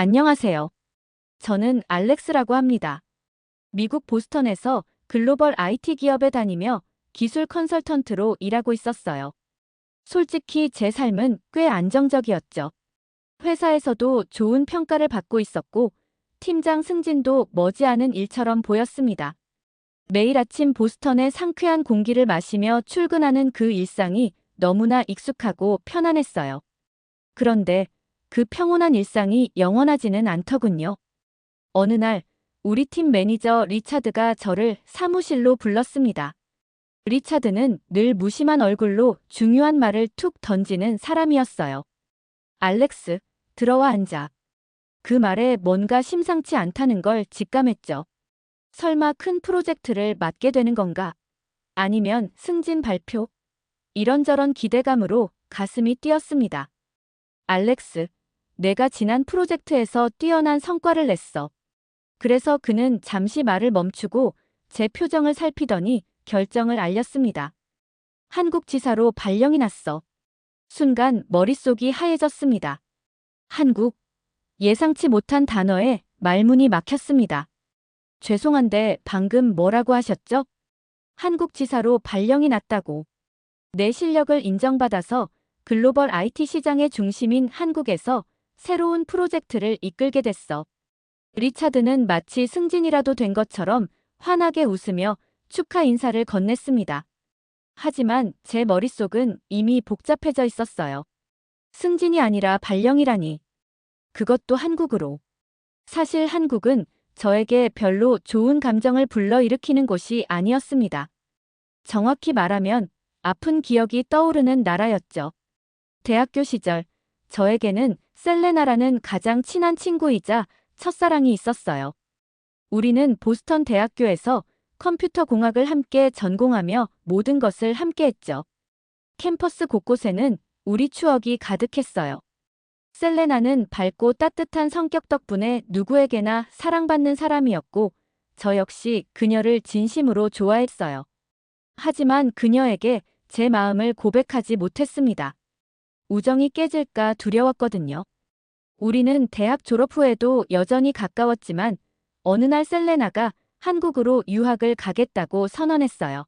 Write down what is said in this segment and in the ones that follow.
안녕하세요. 저는 알렉스라고 합니다. 미국 보스턴에서 글로벌 IT 기업에 다니며 기술 컨설턴트로 일하고 있었어요. 솔직히 제 삶은 꽤 안정적이었죠. 회사에서도 좋은 평가를 받고 있었고, 팀장 승진도 머지않은 일처럼 보였습니다. 매일 아침 보스턴의 상쾌한 공기를 마시며 출근하는 그 일상이 너무나 익숙하고 편안했어요. 그런데 그 평온한 일상이 영원하지는 않더군요. 어느 날 우리 팀 매니저 리차드가 저를 사무실로 불렀습니다. 리차드는 늘 무심한 얼굴로 중요한 말을 툭 던지는 사람이었어요. 알렉스, 들어와 앉아. 그 말에 뭔가 심상치 않다는 걸 직감했죠. 설마 큰 프로젝트를 맡게 되는 건가? 아니면 승진 발표? 이런저런 기대감으로 가슴이 뛰었습니다. 알렉스, 내가 지난 프로젝트에서 뛰어난 성과를 냈어. 그래서 그는 잠시 말을 멈추고 제 표정을 살피더니 결정을 알렸습니다. 한국 지사로 발령이 났어. 순간 머릿속이 하얘졌습니다. 한국, 예상치 못한 단어에 말문이 막혔습니다. 죄송한데 방금 뭐라고 하셨죠? 한국 지사로 발령이 났다고. 내 실력을 인정받아서 글로벌 IT 시장의 중심인 한국에서 새로운 프로젝트를 이끌게 됐어. 리차드는 마치 승진이라도 된 것처럼 환하게 웃으며 축하 인사를 건넸습니다. 하지만 제 머릿속은 이미 복잡해져 있었어요. 승진이 아니라 발령이라니. 그것도 한국으로. 사실 한국은 저에게 별로 좋은 감정을 불러일으키는 곳이 아니었습니다. 정확히 말하면 아픈 기억이 떠오르는 나라였죠. 대학교 시절 저에게는 셀레나라는 가장 친한 친구이자 첫사랑이 있었어요. 우리는 보스턴 대학교에서 컴퓨터 공학을 함께 전공하며 모든 것을 함께 했죠. 캠퍼스 곳곳에는 우리 추억이 가득했어요. 셀레나는 밝고 따뜻한 성격 덕분에 누구에게나 사랑받는 사람이었고, 저 역시 그녀를 진심으로 좋아했어요. 하지만 그녀에게 제 마음을 고백하지 못했습니다. 우정이 깨질까 두려웠거든요. 우리는 대학 졸업 후에도 여전히 가까웠지만 어느 날 셀레나가 한국으로 유학을 가겠다고 선언했어요.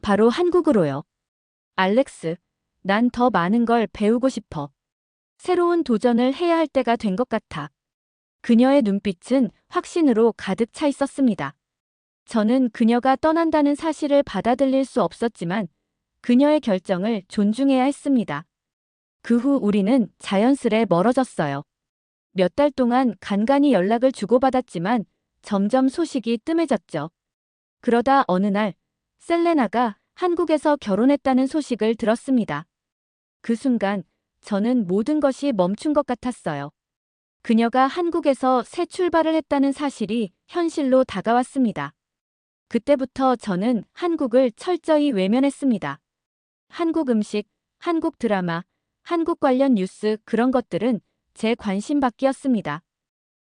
바로 한국으로요. 알렉스, 난 더 많은 걸 배우고 싶어. 새로운 도전을 해야 할 때가 된 것 같아. 그녀의 눈빛은 확신으로 가득 차 있었습니다. 저는 그녀가 떠난다는 사실을 받아들일 수 없었지만 그녀의 결정을 존중해야 했습니다. 그 후 우리는 자연스레 멀어졌어요. 몇 달 동안 간간히 연락을 주고받았지만 점점 소식이 뜸해졌죠. 그러다 어느 날 셀레나가 한국에서 결혼했다는 소식을 들었습니다. 그 순간 저는 모든 것이 멈춘 것 같았어요. 그녀가 한국에서 새 출발을 했다는 사실이 현실로 다가왔습니다. 그때부터 저는 한국을 철저히 외면했습니다. 한국 음식, 한국 드라마, 한국 관련 뉴스 그런 것들은 제 관심 밖이었습니다.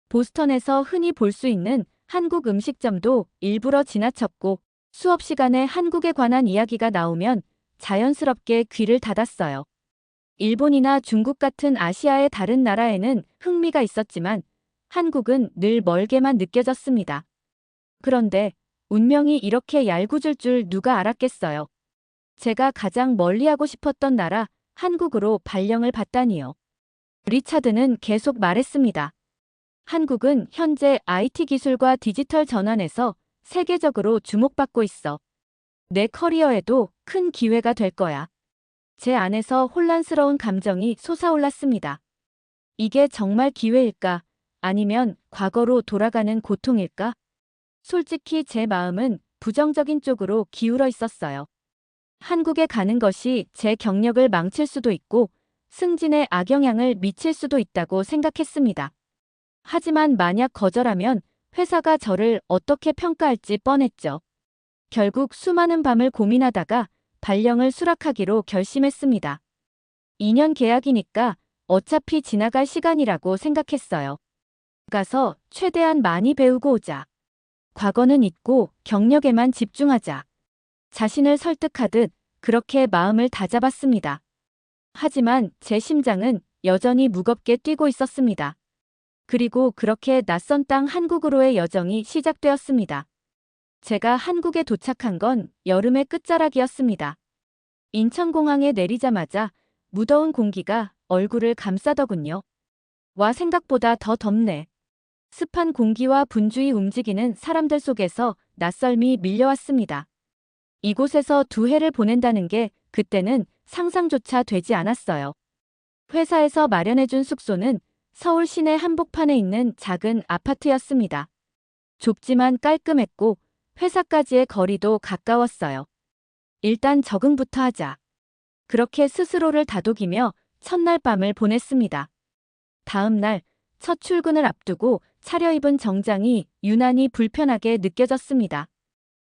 보스턴에서 흔히 볼 수 있는 한국 음식점도 일부러 지나쳤고 수업 시간에 한국에 관한 이야기가 나오면 자연스럽게 귀를 닫았어요. 일본이나 중국 같은 아시아의 다른 나라에는 흥미가 있었지만 한국은 늘 멀게만 느껴졌습니다. 그런데 운명이 이렇게 얄궂을 줄 누가 알았겠어요. 제가 가장 멀리하고 싶었던 나라 한국으로 발령을 받다니요. 리차드는 계속 말했습니다. 한국은 현재 IT 기술과 디지털 전환에서 세계적으로 주목받고 있어. 내 커리어에도 큰 기회가 될 거야. 제 안에서 혼란스러운 감정이 솟아올랐습니다. 이게 정말 기회일까? 아니면 과거로 돌아가는 고통일까? 솔직히 제 마음은 부정적인 쪽으로 기울어 있었어요. 한국에 가는 것이 제 경력을 망칠 수도 있고 승진에 악영향을 미칠 수도 있다고 생각했습니다. 하지만 만약 거절하면 회사가 저를 어떻게 평가할지 뻔했죠. 결국 수많은 밤을 고민하다가 발령을 수락하기로 결심했습니다. 2년 계약이니까 어차피 지나갈 시간이라고 생각했어요. 가서 최대한 많이 배우고 오자. 과거는 잊고 경력에만 집중하자. 자신을 설득하듯 그렇게 마음을 다잡았습니다. 하지만 제 심장은 여전히 무겁게 뛰고 있었습니다. 그리고 그렇게 낯선 땅 한국으로의 여정이 시작되었습니다. 제가 한국에 도착한 건 여름의 끝자락이었습니다. 인천공항에 내리자마자 무더운 공기가 얼굴을 감싸더군요. 와, 생각보다 더 덥네. 습한 공기와 분주히 움직이는 사람들 속에서 낯설미 밀려왔습니다. 이곳에서 2해를 보낸다는 게 그때는 상상조차 되지 않았어요. 회사에서 마련해준 숙소는 서울 시내 한복판에 있는 작은 아파트였습니다. 좁지만 깔끔했고 회사까지의 거리도 가까웠어요. 일단 적응부터 하자. 그렇게 스스로를 다독이며 첫날 밤을 보냈습니다. 다음 날 첫 출근을 앞두고 차려입은 정장이 유난히 불편하게 느껴졌습니다.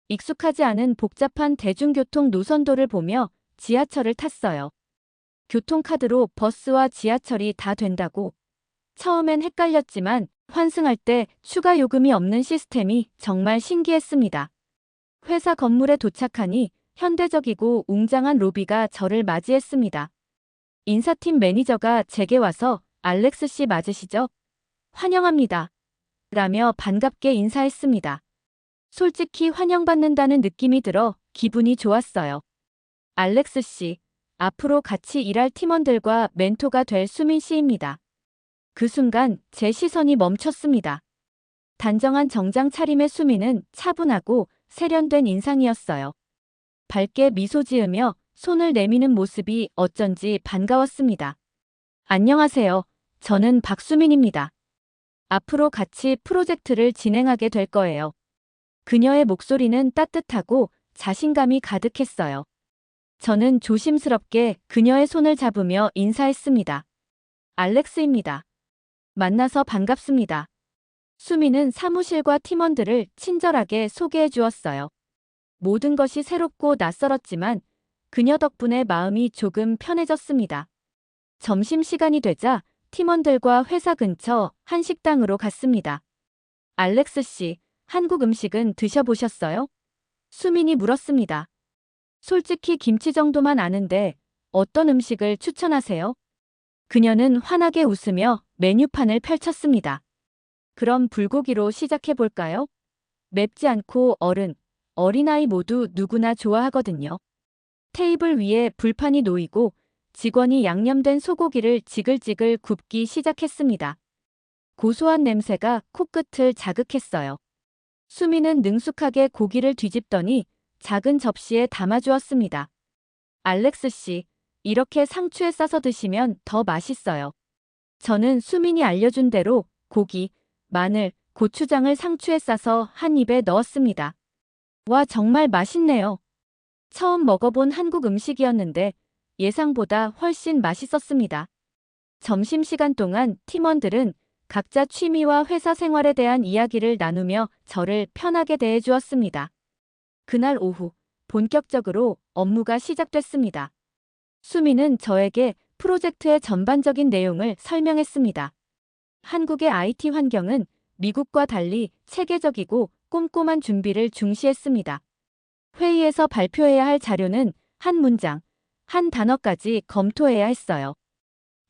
익숙하지 않은 복잡한 대중교통 노선도를 보며 지하철을 탔어요. 교통카드로 버스와 지하철이 다 된다고. 처음엔 헷갈렸지만 환승할 때 추가 요금이 없는 시스템이 정말 신기했습니다. 회사 건물에 도착하니 현대적이고 웅장한 로비가 저를 맞이했습니다. 인사팀 매니저가 제게 와서 알렉스 씨 맞으시죠? 환영합니다. 라며 반갑게 인사했습니다. 솔직히 환영받는다는 느낌이 들어 기분이 좋았어요. 알렉스 씨, 앞으로 같이 일할 팀원들과 멘토가 될 수민 씨입니다. 그 순간 제 시선이 멈췄습니다. 단정한 정장 차림의 수민은 차분하고 세련된 인상이었어요. 밝게 미소 지으며 손을 내미는 모습이 어쩐지 반가웠습니다. 안녕하세요. 저는 박수민입니다. 앞으로 같이 프로젝트를 진행하게 될 거예요. 그녀의 목소리는 따뜻하고 자신감이 가득했어요. 저는 조심스럽게 그녀의 손을 잡으며 인사했습니다. 알렉스입니다. 만나서 반갑습니다. 수미는 사무실과 팀원들을 친절하게 소개해 주었어요. 모든 것이 새롭고 낯설었지만 그녀 덕분에 마음이 조금 편해졌습니다. 점심시간이 되자 팀원들과 회사 근처 한 식당으로 갔습니다. 알렉스 씨, 한국 음식은 드셔보셨어요? 수민이 물었습니다. 솔직히 김치 정도만 아는데 어떤 음식을 추천하세요? 그녀는 환하게 웃으며 메뉴판을 펼쳤습니다. 그럼 불고기로 시작해볼까요? 맵지 않고 어린아이 모두 누구나 좋아하거든요. 테이블 위에 불판이 놓이고 직원이 양념된 소고기를 지글지글 굽기 시작했습니다. 고소한 냄새가 코끝을 자극했어요. 수미는 능숙하게 고기를 뒤집더니 작은 접시에 담아주었습니다. 알렉스 씨, 이렇게 상추에 싸서 드시면 더 맛있어요. 저는 수민이 알려준 대로 고기, 마늘, 고추장을 상추에 싸서 한 입에 넣었습니다. 와, 정말 맛있네요. 처음 먹어본 한국 음식이었는데 예상보다 훨씬 맛있었습니다. 점심시간 동안 팀원들은 각자 취미와 회사 생활에 대한 이야기를 나누며 저를 편하게 대해주었습니다. 그날 오후, 본격적으로 업무가 시작됐습니다. 수미는 저에게 프로젝트의 전반적인 내용을 설명했습니다. 한국의 IT 환경은 미국과 달리 체계적이고 꼼꼼한 준비를 중시했습니다. 회의에서 발표해야 할 자료는 한 문장, 한 단어까지 검토해야 했어요.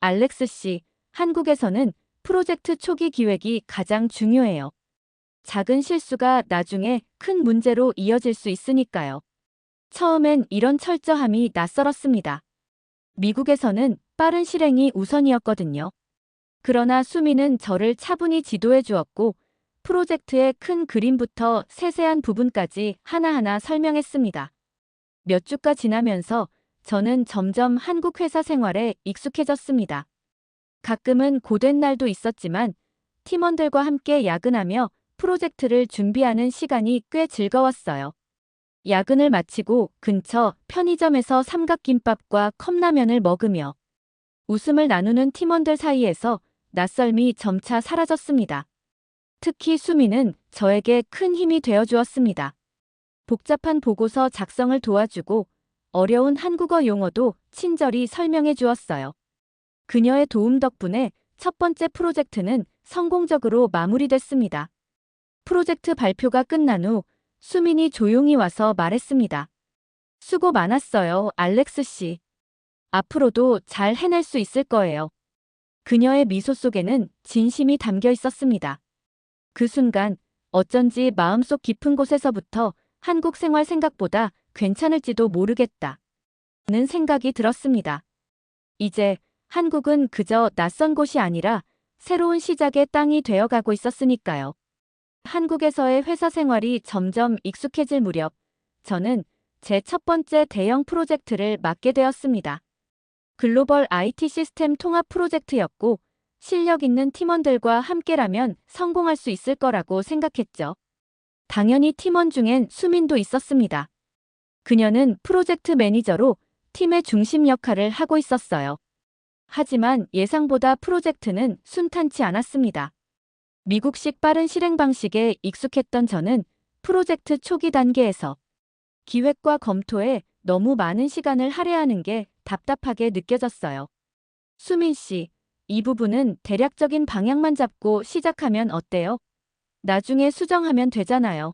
알렉스 씨, 한국에서는 프로젝트 초기 기획이 가장 중요해요. 작은 실수가 나중에 큰 문제로 이어질 수 있으니까요. 처음엔 이런 철저함이 낯설었습니다. 미국에서는 빠른 실행이 우선이었거든요. 그러나 수미는 저를 차분히 지도해 주었고 프로젝트의 큰 그림부터 세세한 부분까지 하나하나 설명했습니다. 몇 주가 지나면서 저는 점점 한국 회사 생활에 익숙해졌습니다. 가끔은 고된 날도 있었지만 팀원들과 함께 야근하며 프로젝트를 준비하는 시간이 꽤 즐거웠어요. 야근을 마치고 근처 편의점에서 삼각김밥과 컵라면을 먹으며 웃음을 나누는 팀원들 사이에서 낯설미 점차 사라졌습니다. 특히 수미는 저에게 큰 힘이 되어 주었습니다. 복잡한 보고서 작성을 도와주고 어려운 한국어 용어도 친절히 설명해 주었어요. 그녀의 도움 덕분에 첫 번째 프로젝트는 성공적으로 마무리됐습니다. 프로젝트 발표가 끝난 후 수민이 조용히 와서 말했습니다. 수고 많았어요, 알렉스 씨. 앞으로도 잘 해낼 수 있을 거예요. 그녀의 미소 속에는 진심이 담겨 있었습니다. 그 순간 어쩐지 마음속 깊은 곳에서부터 한국 생활 생각보다 괜찮을지도 모르겠다 는 생각이 들었습니다. 이제 한국은 그저 낯선 곳이 아니라 새로운 시작의 땅이 되어가고 있었으니까요. 한국에서의 회사 생활이 점점 익숙해질 무렵 저는 제 첫 번째 대형 프로젝트를 맡게 되었습니다. 글로벌 IT 시스템 통합 프로젝트였고 실력 있는 팀원들과 함께라면 성공할 수 있을 거라고 생각했죠. 당연히 팀원 중엔 수민도 있었습니다. 그녀는 프로젝트 매니저로 팀의 중심 역할을 하고 있었어요. 하지만 예상보다 프로젝트는 순탄치 않았습니다. 미국식 빠른 실행 방식에 익숙했던 저는 프로젝트 초기 단계에서 기획과 검토에 너무 많은 시간을 할애하는 게 답답하게 느껴졌어요. 수민 씨, 이 부분은 대략적인 방향만 잡고 시작하면 어때요? 나중에 수정하면 되잖아요.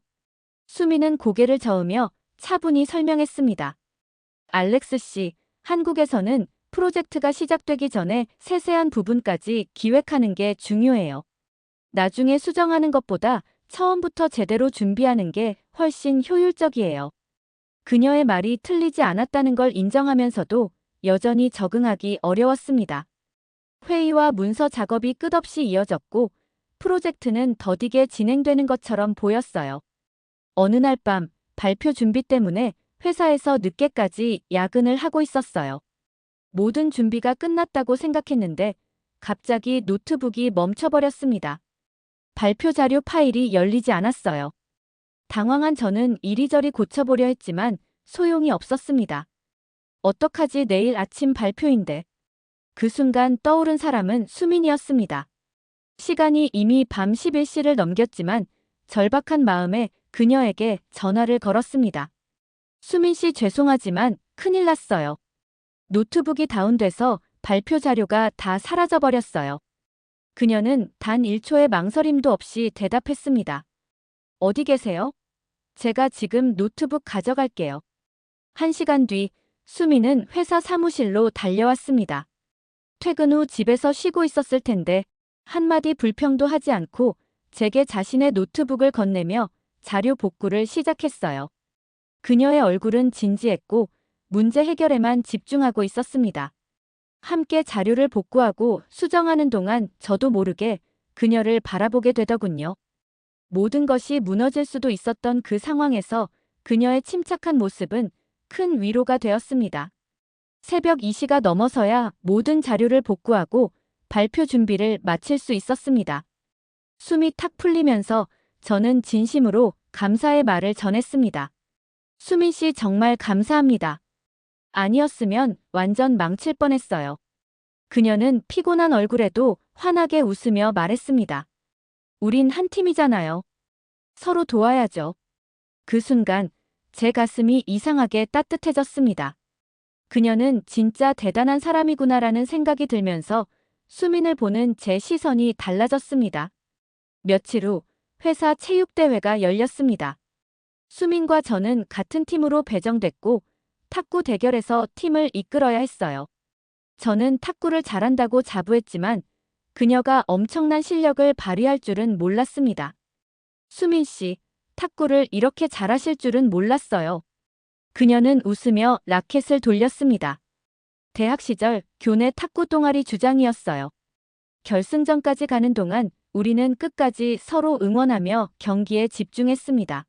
수민은 고개를 저으며 차분히 설명했습니다. 알렉스 씨, 한국에서는 프로젝트가 시작되기 전에 세세한 부분까지 기획하는 게 중요해요. 나중에 수정하는 것보다 처음부터 제대로 준비하는 게 훨씬 효율적이에요. 그녀의 말이 틀리지 않았다는 걸 인정하면서도 여전히 적응하기 어려웠습니다. 회의와 문서 작업이 끝없이 이어졌고 프로젝트는 더디게 진행되는 것처럼 보였어요. 어느 날 밤 발표 준비 때문에 회사에서 늦게까지 야근을 하고 있었어요. 모든 준비가 끝났다고 생각했는데 갑자기 노트북이 멈춰버렸습니다. 발표 자료 파일이 열리지 않았어요. 당황한 저는 이리저리 고쳐보려 했지만 소용이 없었습니다. 어떡하지, 내일 아침 발표인데. 그 순간 떠오른 사람은 수민이었습니다. 시간이 이미 밤 11시를 넘겼지만 절박한 마음에 그녀에게 전화를 걸었습니다. 수민 씨, 죄송하지만 큰일 났어요. 노트북이 다운돼서 발표 자료가 다 사라져버렸어요. 그녀는 단 1초의 망설임도 없이 대답했습니다. 어디 계세요? 제가 지금 노트북 가져갈게요. 1시간 뒤 수민은 회사 사무실로 달려왔습니다. 퇴근 후 집에서 쉬고 있었을 텐데 한마디 불평도 하지 않고 제게 자신의 노트북을 건네며 자료 복구를 시작했어요. 그녀의 얼굴은 진지했고 문제 해결에만 집중하고 있었습니다. 함께 자료를 복구하고 수정하는 동안 저도 모르게 그녀를 바라보게 되더군요. 모든 것이 무너질 수도 있었던 그 상황에서 그녀의 침착한 모습은 큰 위로가 되었습니다. 새벽 2시가 넘어서야 모든 자료를 복구하고 발표 준비를 마칠 수 있었습니다. 숨이 탁 풀리면서 저는 진심으로 감사의 말을 전했습니다. 수민 씨, 정말 감사합니다. 아니었으면 완전 망칠 뻔했어요. 그녀는 피곤한 얼굴에도 환하게 웃으며 말했습니다. 우린 한 팀이잖아요. 서로 도와야죠. 그 순간 제 가슴이 이상하게 따뜻해졌습니다. 그녀는 진짜 대단한 사람이구나라는 생각이 들면서 수민을 보는 제 시선이 달라졌습니다. 며칠 후 회사 체육대회가 열렸습니다. 수민과 저는 같은 팀으로 배정됐고 탁구 대결에서 팀을 이끌어야 했어요. 저는 탁구를 잘한다고 자부했지만 그녀가 엄청난 실력을 발휘할 줄은 몰랐습니다. 수민 씨, 탁구를 이렇게 잘하실 줄은 몰랐어요. 그녀는 웃으며 라켓을 돌렸습니다. 대학 시절 교내 탁구 동아리 주장이었어요. 결승전까지 가는 동안 우리는 끝까지 서로 응원하며 경기에 집중했습니다.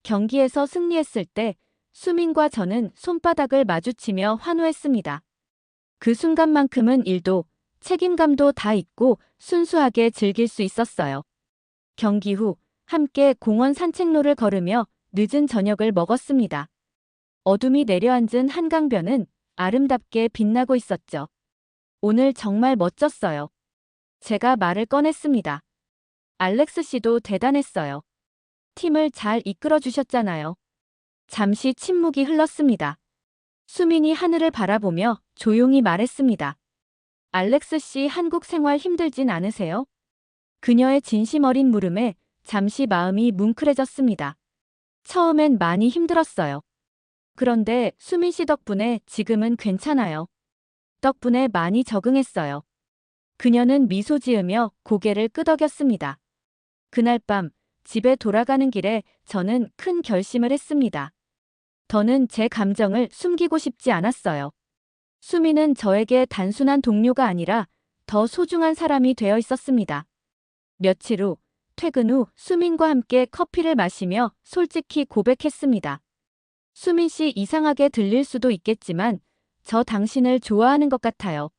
경기에서 승리했을 때 수민과 저는 손바닥을 마주치며 환호했습니다. 그 순간만큼은 일도 책임감도 다 잊고 순수하게 즐길 수 있었어요. 경기 후 함께 공원 산책로를 걸으며 늦은 저녁을 먹었습니다. 어둠이 내려앉은 한강변은 아름답게 빛나고 있었죠. 오늘 정말 멋졌어요. 제가 말을 꺼냈습니다. 알렉스 씨도 대단했어요. 팀을 잘 이끌어 주셨잖아요. 잠시 침묵이 흘렀습니다. 수민이 하늘을 바라보며 조용히 말했습니다. 알렉스 씨, 한국 생활 힘들진 않으세요? 그녀의 진심 어린 물음에 잠시 마음이 뭉클해졌습니다. 처음엔 많이 힘들었어요. 그런데 수민 씨 덕분에 지금은 괜찮아요. 덕분에 많이 적응했어요. 그녀는 미소 지으며 고개를 끄덕였습니다. 그날 밤 집에 돌아가는 길에 저는 큰 결심을 했습니다. 더는 제 감정을 숨기고 싶지 않았어요. 수미는 저에게 단순한 동료가 아니라 더 소중한 사람이 되어 있었습니다. 며칠 후 퇴근 후 수민과 함께 커피를 마시며 솔직히 고백했습니다. 수민 씨, 이상하게 들릴 수도 있겠지만 저 당신을 좋아하는 것 같아요.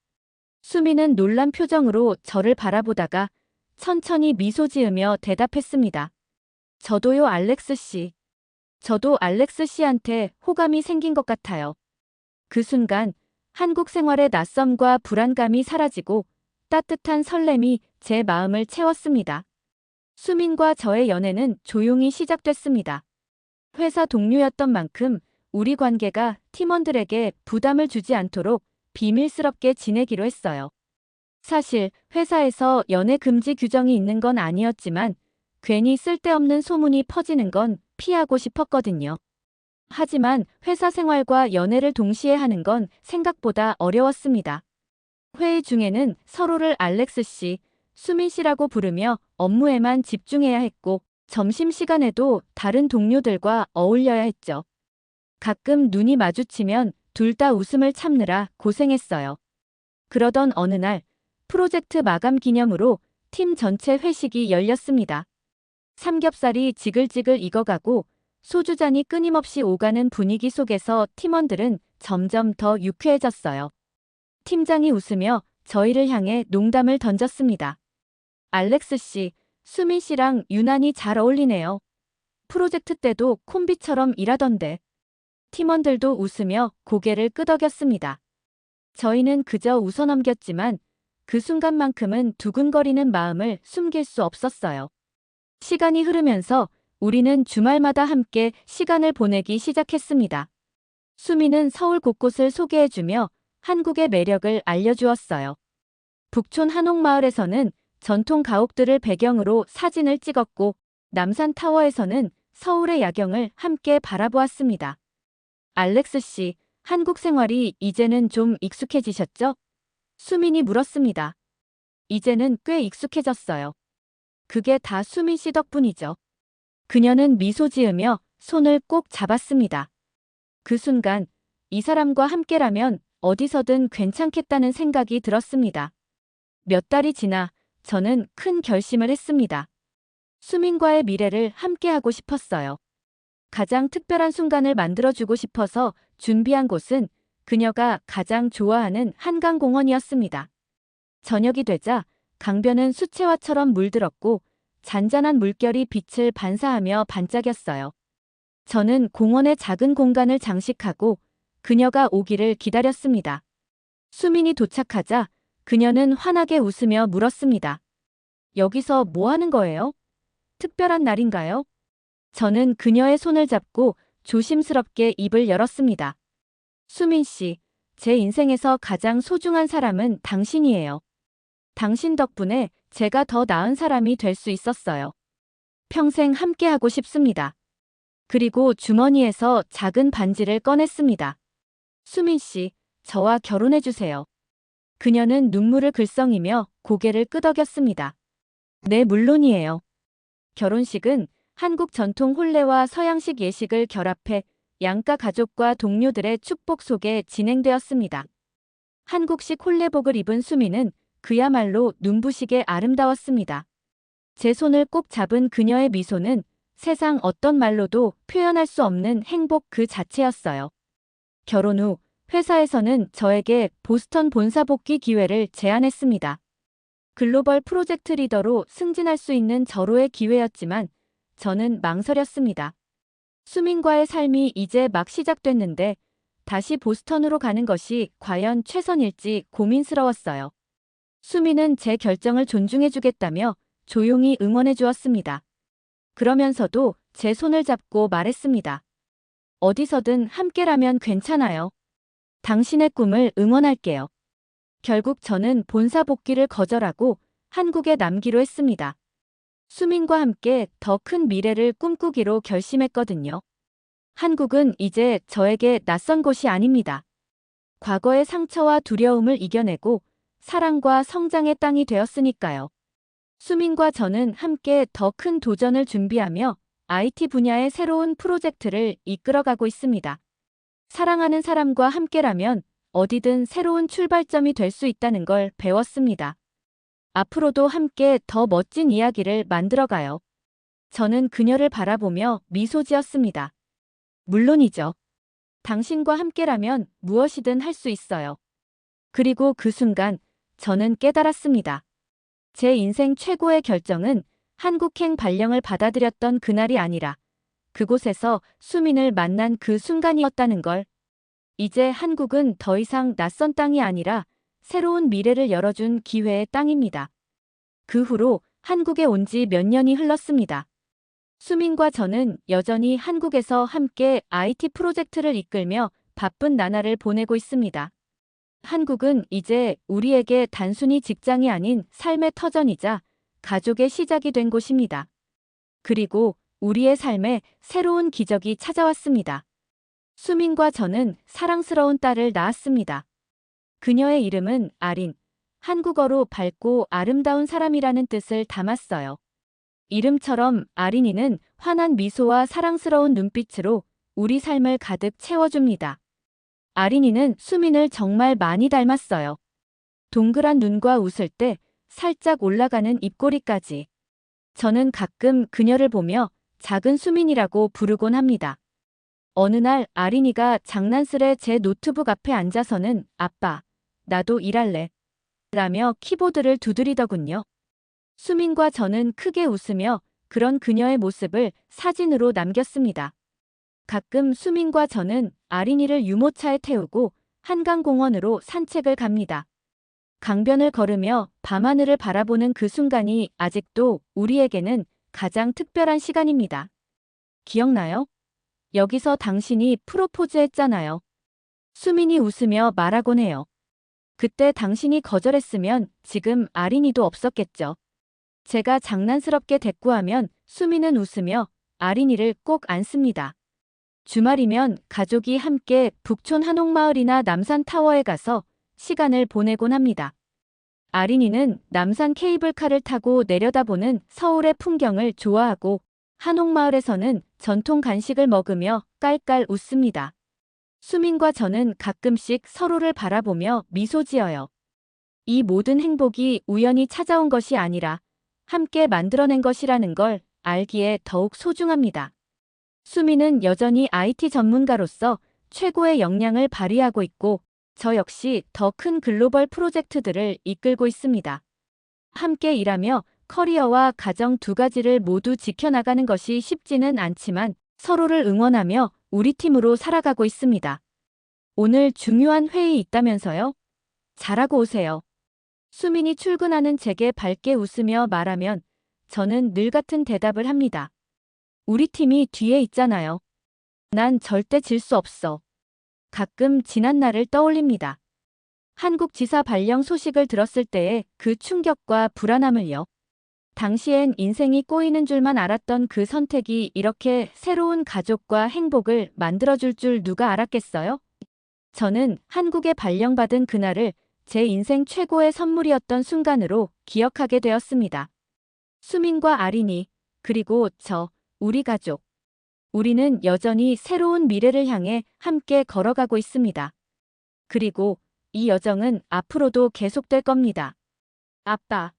수민은 놀란 표정으로 저를 바라보다가 천천히 미소 지으며 대답했습니다. 저도요, 알렉스 씨. 저도 알렉스 씨한테 호감이 생긴 것 같아요. 그 순간 한국 생활의 낯섦과 불안감이 사라지고 따뜻한 설렘이 제 마음을 채웠습니다. 수민과 저의 연애는 조용히 시작됐습니다. 회사 동료였던 만큼 우리 관계가 팀원들에게 부담을 주지 않도록 비밀스럽게 지내기로 했어요. 사실 회사에서 연애 금지 규정이 있는 건 아니었지만 괜히 쓸데없는 소문이 퍼지는 건 피하고 싶었거든요. 하지만 회사 생활과 연애를 동시에 하는 건 생각보다 어려웠습니다. 회의 중에는 서로를 알렉스 씨, 수민 씨라고 부르며 업무에만 집중해야 했고, 점심시간에도 다른 동료들과 어울려야 했죠. 가끔 눈이 마주치면 둘 다 웃음을 참느라 고생했어요. 그러던 어느 날, 프로젝트 마감 기념으로 팀 전체 회식이 열렸습니다. 삼겹살이 지글지글 익어가고 소주잔이 끊임없이 오가는 분위기 속에서 팀원들은 점점 더 유쾌해졌어요. 팀장이 웃으며 저희를 향해 농담을 던졌습니다. 알렉스 씨, 수민 씨랑 유난히 잘 어울리네요. 프로젝트 때도 콤비처럼 일하던데. 팀원들도 웃으며 고개를 끄덕였습니다. 저희는 그저 웃어넘겼지만 그 순간만큼은 두근거리는 마음을 숨길 수 없었어요. 시간이 흐르면서 우리는 주말마다 함께 시간을 보내기 시작했습니다. 수미는 서울 곳곳을 소개해주며 한국의 매력을 알려주었어요. 북촌 한옥마을에서는 전통 가옥들을 배경으로 사진을 찍었고, 남산타워에서는 서울의 야경을 함께 바라보았습니다. 알렉스 씨, 한국 생활이 이제는 좀 익숙해지셨죠? 수민이 물었습니다. 이제는 꽤 익숙해졌어요. 그게 다 수민 씨 덕분이죠. 그녀는 미소 지으며 손을 꼭 잡았습니다. 그 순간 이 사람과 함께라면 어디서든 괜찮겠다는 생각이 들었습니다. 몇 달이 지나 저는 큰 결심을 했습니다. 수민과의 미래를 함께하고 싶었어요. 가장 특별한 순간을 만들어주고 싶어서 준비한 곳은 그녀가 가장 좋아하는 한강공원이었습니다. 저녁이 되자 강변은 수채화처럼 물들었고 잔잔한 물결이 빛을 반사하며 반짝였어요. 저는 공원의 작은 공간을 장식하고 그녀가 오기를 기다렸습니다. 수민이 도착하자 그녀는 환하게 웃으며 물었습니다. 여기서 뭐 하는 거예요? 특별한 날인가요? 저는 그녀의 손을 잡고 조심스럽게 입을 열었습니다. 수민 씨, 제 인생에서 가장 소중한 사람은 당신이에요. 당신 덕분에 제가 더 나은 사람이 될 수 있었어요. 평생 함께하고 싶습니다. 그리고 주머니에서 작은 반지를 꺼냈습니다. 수민 씨, 저와 결혼해주세요. 그녀는 눈물을 글썽이며 고개를 끄덕였습니다. 네, 물론이에요. 결혼식은 한국 전통 혼례와 서양식 예식을 결합해 양가 가족과 동료들의 축복 속에 진행되었습니다. 한국식 혼례복을 입은 수미는 그야말로 눈부시게 아름다웠습니다. 제 손을 꼭 잡은 그녀의 미소는 세상 어떤 말로도 표현할 수 없는 행복 그 자체였어요. 결혼 후 회사에서는 저에게 보스턴 본사 복귀 기회를 제안했습니다. 글로벌 프로젝트 리더로 승진할 수 있는 절호의 기회였지만 저는 망설였습니다. 수민과의 삶이 이제 막 시작됐는데 다시 보스턴으로 가는 것이 과연 최선일지 고민스러웠어요. 수민은 제 결정을 존중해주겠다며 조용히 응원해주었습니다. 그러면서도 제 손을 잡고 말했습니다. 어디서든 함께라면 괜찮아요. 당신의 꿈을 응원할게요. 결국 저는 본사 복귀를 거절하고 한국에 남기로 했습니다. 수민과 함께 더 큰 미래를 꿈꾸기로 결심했거든요. 한국은 이제 저에게 낯선 곳이 아닙니다. 과거의 상처와 두려움을 이겨내고 사랑과 성장의 땅이 되었으니까요. 수민과 저는 함께 더 큰 도전을 준비하며 IT 분야의 새로운 프로젝트를 이끌어가고 있습니다. 사랑하는 사람과 함께라면 어디든 새로운 출발점이 될 수 있다는 걸 배웠습니다. 앞으로도 함께 더 멋진 이야기를 만들어가요. 저는 그녀를 바라보며 미소 지었습니다. 물론이죠. 당신과 함께라면 무엇이든 할 수 있어요. 그리고 그 순간 저는 깨달았습니다. 제 인생 최고의 결정은 한국행 발령을 받아들였던 그날이 아니라 그곳에서 수민을 만난 그 순간이었다는 걸. 이제 한국은 더 이상 낯선 땅이 아니라 새로운 미래를 열어준 기회의 땅입니다. 그 후로 한국에 온 지 몇 년이 흘렀습니다. 수민과 저는 여전히 한국에서 함께 IT 프로젝트를 이끌며 바쁜 나날을 보내고 있습니다. 한국은 이제 우리에게 단순히 직장이 아닌 삶의 터전이자 가족의 시작이 된 곳입니다. 그리고 우리의 삶에 새로운 기적이 찾아왔습니다. 수민과 저는 사랑스러운 딸을 낳았습니다. 그녀의 이름은 아린, 한국어로 밝고 아름다운 사람이라는 뜻을 담았어요. 이름처럼 아린이는 환한 미소와 사랑스러운 눈빛으로 우리 삶을 가득 채워줍니다. 아린이는 수민을 정말 많이 닮았어요. 동그란 눈과 웃을 때 살짝 올라가는 입꼬리까지. 저는 가끔 그녀를 보며 작은 수민이라고 부르곤 합니다. 어느 날 아린이가 장난스레 제 노트북 앞에 앉아서는 아빠, 나도 일할래. 라며 키보드를 두드리더군요. 수민과 저는 크게 웃으며 그런 그녀의 모습을 사진으로 남겼습니다. 가끔 수민과 저는 아린이를 유모차에 태우고 한강공원으로 산책을 갑니다. 강변을 걸으며 밤하늘을 바라보는 그 순간이 아직도 우리에게는 가장 특별한 시간입니다. 기억나요? 여기서 당신이 프로포즈 했잖아요. 수민이 웃으며 말하곤 해요. 그때 당신이 거절했으면 지금 아린이도 없었겠죠. 제가 장난스럽게 대꾸하면 수민은 웃으며 아린이를 꼭 안습니다. 주말이면 가족이 함께 북촌 한옥마을이나 남산타워에 가서 시간을 보내곤 합니다. 아린이는 남산 케이블카를 타고 내려다보는 서울의 풍경을 좋아하고 한옥마을에서는 전통 간식을 먹으며 깔깔 웃습니다. 수민과 저는 가끔씩 서로를 바라보며 미소 지어요. 이 모든 행복이 우연히 찾아온 것이 아니라 함께 만들어낸 것이라는 걸 알기에 더욱 소중합니다. 수민은 여전히 IT 전문가로서 최고의 역량을 발휘하고 있고 저 역시 더 큰 글로벌 프로젝트들을 이끌고 있습니다. 함께 일하며 커리어와 가정 두 가지를 모두 지켜나가는 것이 쉽지는 않지만 서로를 응원하며 우리 팀으로 살아가고 있습니다. 오늘 중요한 회의 있다면서요? 잘하고 오세요. 수민이 출근하는 제게 밝게 웃으며 말하면 저는 늘 같은 대답을 합니다. 우리 팀이 뒤에 있잖아요. 난 절대 질 수 없어. 가끔 지난 날을 떠올립니다. 한국 지사 발령 소식을 들었을 때의 그 충격과 불안함을요. 당시엔 인생이 꼬이는 줄만 알았던 그 선택이 이렇게 새로운 가족과 행복을 만들어줄 줄 누가 알았겠어요? 저는 한국에 발령받은 그날을 제 인생 최고의 선물이었던 순간으로 기억하게 되었습니다. 수민과 아린이, 그리고 우리 가족. 우리는 여전히 새로운 미래를 향해 함께 걸어가고 있습니다. 그리고 이 여정은 앞으로도 계속될 겁니다. 아빠,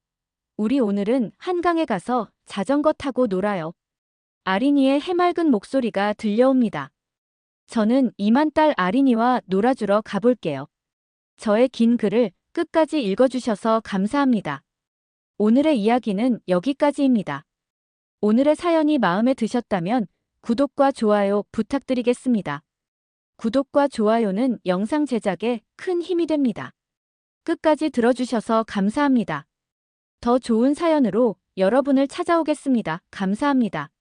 우리 오늘은 한강에 가서 자전거 타고 놀아요. 아린이의 해맑은 목소리가 들려옵니다. 저는 이만 딸 아린이와 놀아주러 가볼게요. 저의 긴 글을 끝까지 읽어주셔서 감사합니다. 오늘의 이야기는 여기까지입니다. 오늘의 사연이 마음에 드셨다면 구독과 좋아요 부탁드리겠습니다. 구독과 좋아요는 영상 제작에 큰 힘이 됩니다. 끝까지 들어주셔서 감사합니다. 더 좋은 사연으로 여러분을 찾아오겠습니다. 감사합니다.